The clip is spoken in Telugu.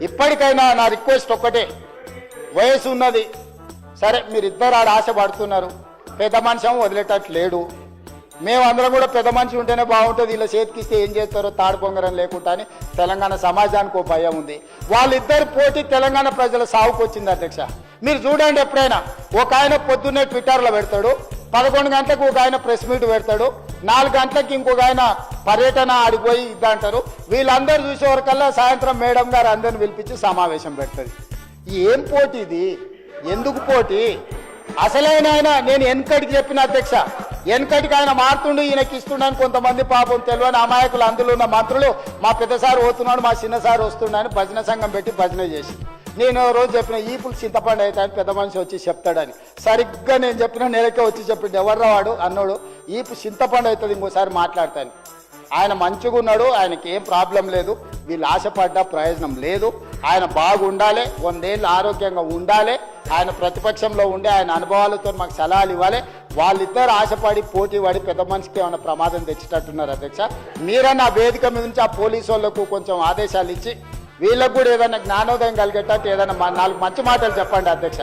ఇప్పటికైనా నా రిక్వెస్ట్ ఒక్కటే, వయసు ఉన్నది సరే, మీరిద్దరు ఆడ ఆశ పడుతున్నారు, పెద్ద మనిషి వదిలేటట్టు లేడు. మేమందరం కూడా పెద్ద మనిషి ఉంటేనే బాగుంటుంది, ఇలా చేతికిస్తే ఏం చేస్తారో తాడు పొంగరం లేకుండా అని తెలంగాణ సమాజానికి ఒక భయం ఉంది. వాళ్ళిద్దరు పోటీ తెలంగాణ ప్రజల సాగుకు వచ్చింది అధ్యక్ష. మీరు చూడండి, ఎప్పుడైనా ఒక ఆయన పొద్దున్నే ట్విట్టర్లో పెడతాడు, 11 గంటలకు ఒక ఆయన ప్రెస్ మీట్ పెడతాడు, 4 గంటలకు ఇంకొక ఆయన పర్యటన ఆడిపోయి ఇద్దంటారు. వీళ్ళందరూ చూసేవరకల్లా సాయంత్రం మేడం గారు అందరిని పిలిపించి సమావేశం పెడుతుంది. ఏం పోటీ ఇది? ఎందుకు పోటీ? అసలైన ఆయన నేను వెనకటికి చెప్పిన అధ్యక్ష, వెనకటికి ఆయన మారుతుండు, ఈయనకి ఇస్తుండని కొంతమంది పాపం తెలియని అమాయకులు అందులో ఉన్న మంత్రులు మా పెద్ద సార్ పోతున్నాడు, మా చిన్న సార్ వస్తున్నాడని భజన సంఘం పెట్టి భజన చేసి, నేను రోజు చెప్పిన ఈపులు చింతపండు అయితే పెద్ద మనిషి వచ్చి చెప్తాడని. సరిగ్గా నేను చెప్పిన నెలకే వచ్చి చెప్పిండు, ఎవర్రా వాడు అన్నాడు, ఈపు చింతపండు అవుతుంది ఇంకోసారి మాట్లాడతాను. ఆయన మంచిగా ఉన్నాడు, ఆయనకి ఏం ప్రాబ్లం లేదు, వీళ్ళు ఆశపడ్డా ప్రయోజనం లేదు. ఆయన బాగుండాలి, 100 ఏళ్ళు ఆరోగ్యంగా ఉండాలి, ఆయన ప్రతిపక్షంలో ఉండే ఆయన అనుభవాలతో మాకు సలహాలు ఇవ్వాలి. వాళ్ళిద్దరు ఆశపడి పోటీ పడి పెద్ద మనిషికి ఏమైనా ప్రమాదం తెచ్చేటట్టున్నారు అధ్యక్ష. మీరన్నా ఆ వేదిక మీద నుంచి ఆ పోలీసు వాళ్ళకు కొంచెం ఆదేశాలు ఇచ్చి వీళ్ళకు కూడా ఏదైనా జ్ఞానోదయం కలిగేటట్టు ఏదైనా 4 మంచి మాటలు చెప్పండి అధ్యక్ష.